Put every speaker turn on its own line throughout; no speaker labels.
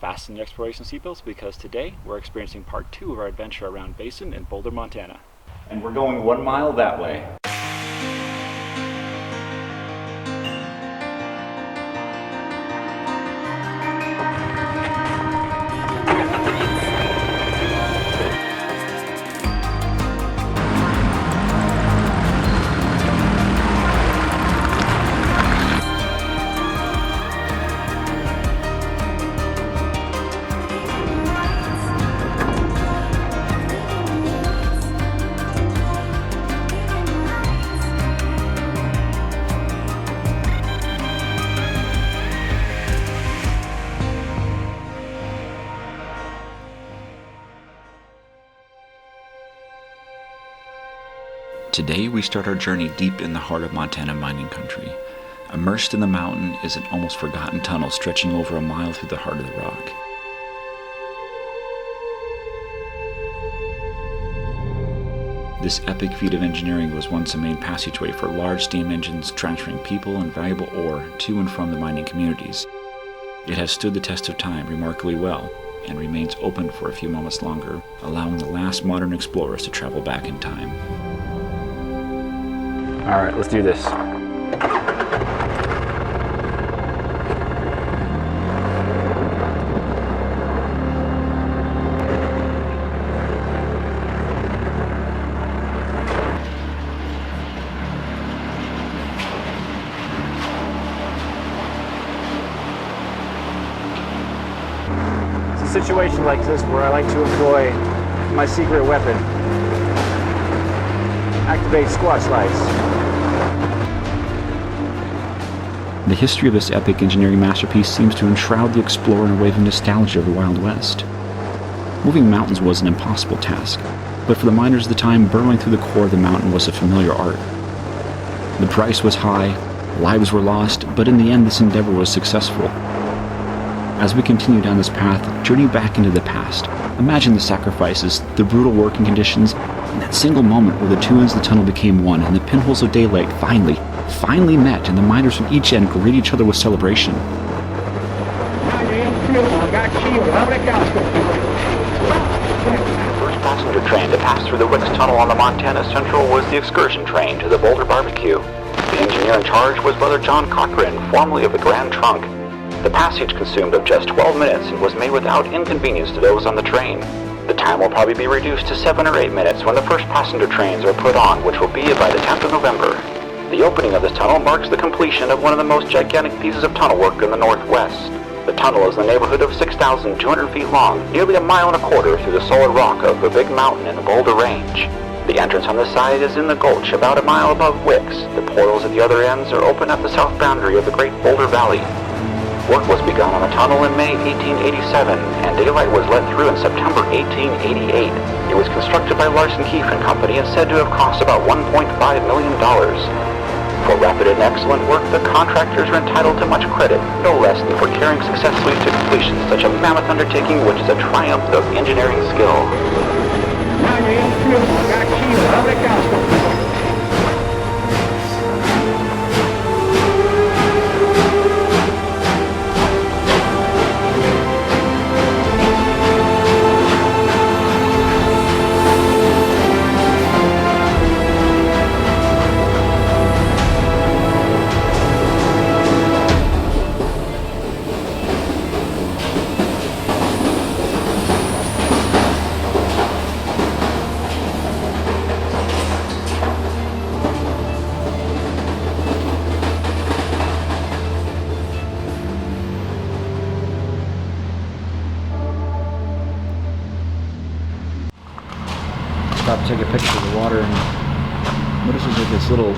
Fasten your exploration seatbelts because today we're experiencing part 2 of our adventure around Basin and Boulder, Montana. And we're going 1 mile that way.
Today we start our journey deep in the heart of Montana mining country. Immersed in the mountain is an almost forgotten tunnel stretching over a mile through the heart of the rock. This epic feat of engineering was once a main passageway for large steam engines transferring people and valuable ore to and from the mining communities. It has stood the test of time remarkably well and remains open for a few moments longer, allowing the last modern explorers to travel back in time.
All right, let's do this. It's a situation like this where I like to employ my secret weapon. Activate squash lights.
The history of this epic engineering masterpiece seems to enshroud the explorer in a wave of nostalgia of the Wild West. Moving mountains was an impossible task, but for the miners of the time, burrowing through the core of the mountain was a familiar art. The price was high, lives were lost, but in the end this endeavor was successful. As we continue down this path, journey back into the past. Imagine the sacrifices, the brutal working conditions, and that single moment where the two ends of the tunnel became one and the pinholes of daylight finally met, and the miners from each end greet each other with celebration.
The
first passenger train to pass through the Wickes tunnel on the Montana Central was the excursion train to the Boulder barbecue. The engineer in charge was Brother John Cochran, formerly of the Grand Trunk. The passage consumed of just 12 minutes and was made without inconvenience to those on the train. The time will probably be reduced to 7 or 8 minutes when the first passenger trains are put on, which will be by the 10th of November. The opening of this tunnel marks the completion of one of the most gigantic pieces of tunnel work in the Northwest. The tunnel is in the neighborhood of 6,200 feet long, nearly 1.25 miles through the solid rock of a big mountain in the Boulder Range. The entrance on this side is in the gulch about 1 mile above Wickes. The portals at the other ends are open at the south boundary of the Great Boulder Valley. Work was begun on the tunnel in May 1887, and daylight was let through in September 1888. It was constructed by Larson Keefe and Company and said to have cost about $1.5 million. For rapid and excellent work, the contractors are entitled to much credit, no less than for carrying successfully to completion such a mammoth undertaking, which is a triumph of engineering skill.
Stop to take a picture of the water and notices like this little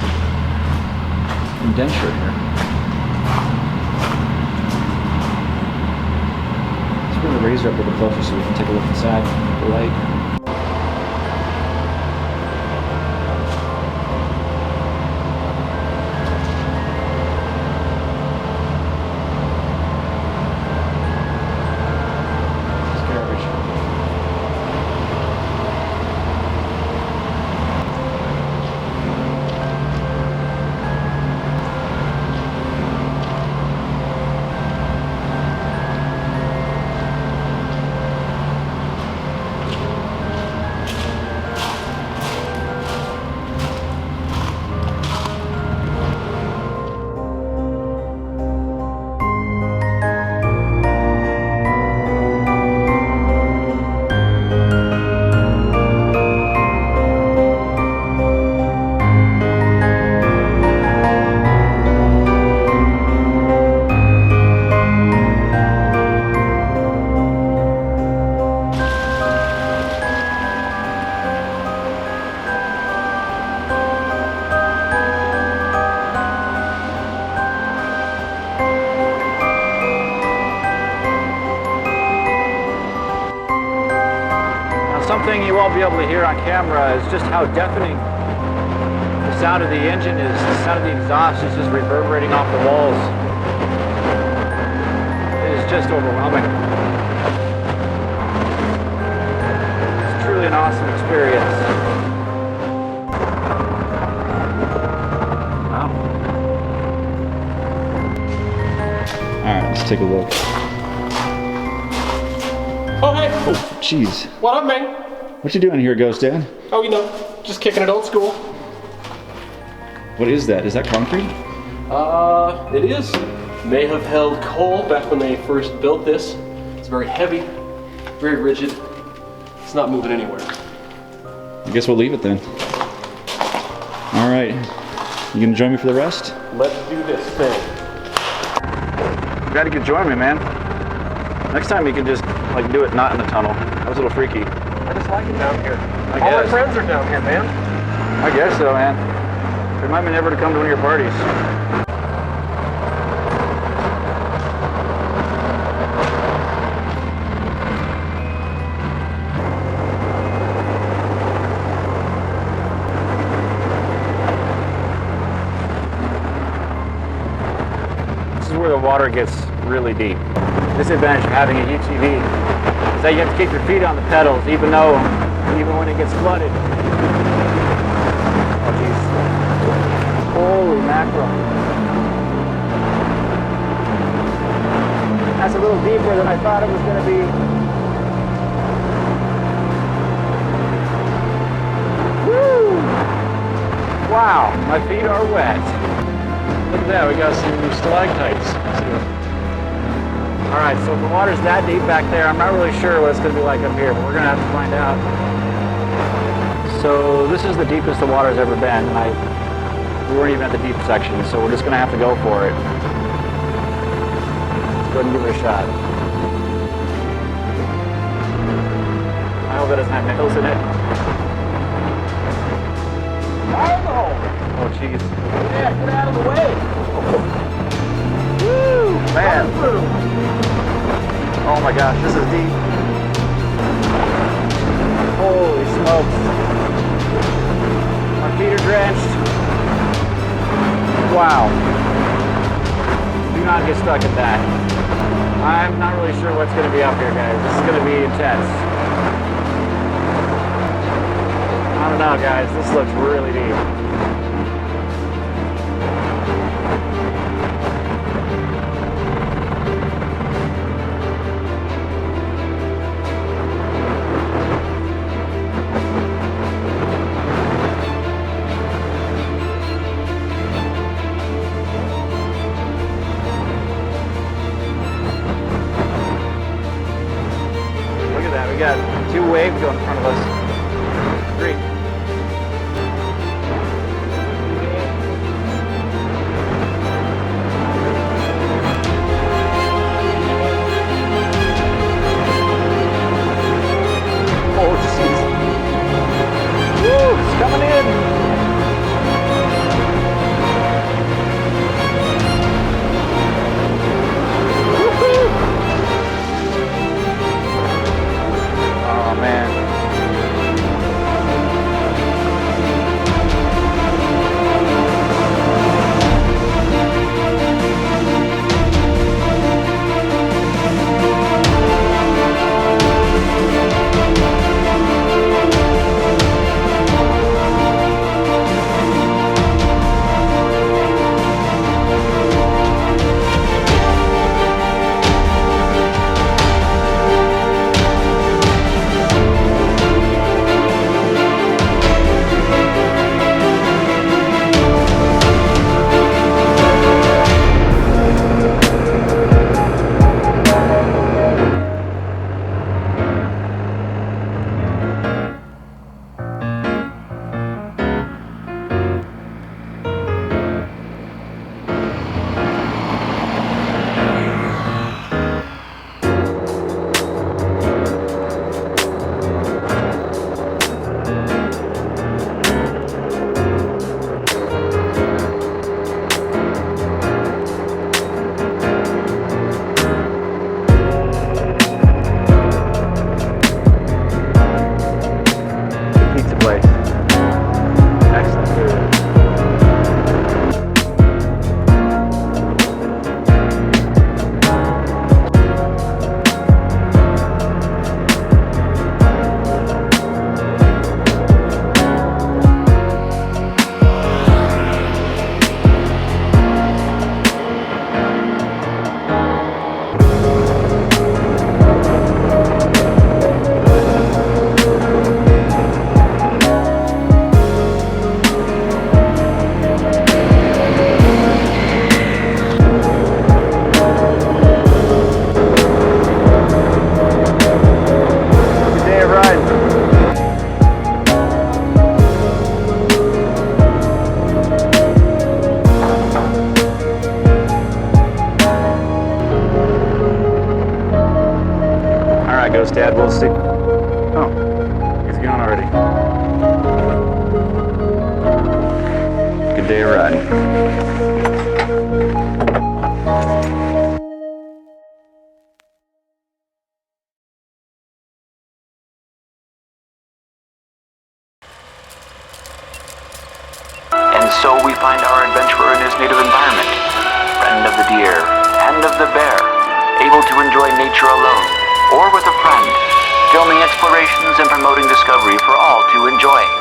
indenture here. Let's bring the razor up a little closer so we can take a look inside the light.
something you won't be able to hear on camera is just how deafening the sound of the engine is. The sound of the exhaust is just reverberating off the walls. It is just overwhelming. It's truly an awesome experience. Wow. Alright, let's take a look.
Oh, hey.
Oh, jeez.
What up, man?
What you doing here, Ghost Dad?
Oh, you know, just kicking it old school.
What is that? Is that concrete?
It is. May have held coal back when they first built this. It's very heavy, very rigid. It's not moving anywhere.
I guess we'll leave it then. All right. You gonna join me for the rest?
Let's do this thing.
Glad you could join me, man. Next time you can just like do it not in the tunnel. That was a little freaky.
I just like it down here.
I
All my
guess.
friends are down here, man.
I guess so, man. Remind me never to come to one of your parties. This is where the water gets really deep. Disadvantage of having a UTV is that you have to keep your feet on the pedals, even when it gets flooded. Oh jeez. Holy mackerel. That's a little deeper than I thought it was going to be. Woo! Wow, my feet are wet. Look at that, we got some stalactites. Alright, so if the water's that deep back there, I'm not really sure what it's going to be like up here, but we're going to have to find out. So this is the deepest the water's ever been, and we weren't even at the deep section, so we're just going to have to go for it. Let's go ahead and give it a shot. I hope it doesn't have nails in it. Fire in the hole! Oh, jeez. Yeah, get out of the way! Woo! Man! Oh my gosh, this is deep. Holy smokes. My feet are drenched. Wow. Do not get stuck at that. I'm not really sure what's going to be up here, guys. This is going to be intense. I don't know, guys. This looks really deep. We got two waves going in front of us. Three. Oh, jeez. Woo, it's coming in. Woo-hoo. Oh man. Alright, Ghost Dad, we'll see. Oh, he's gone already. Good day of riding.
And so we find our adventurer in his native environment, friend of the deer and of the bear, able to enjoy nature alone or with a friend, filming explorations and promoting discovery for all to enjoy.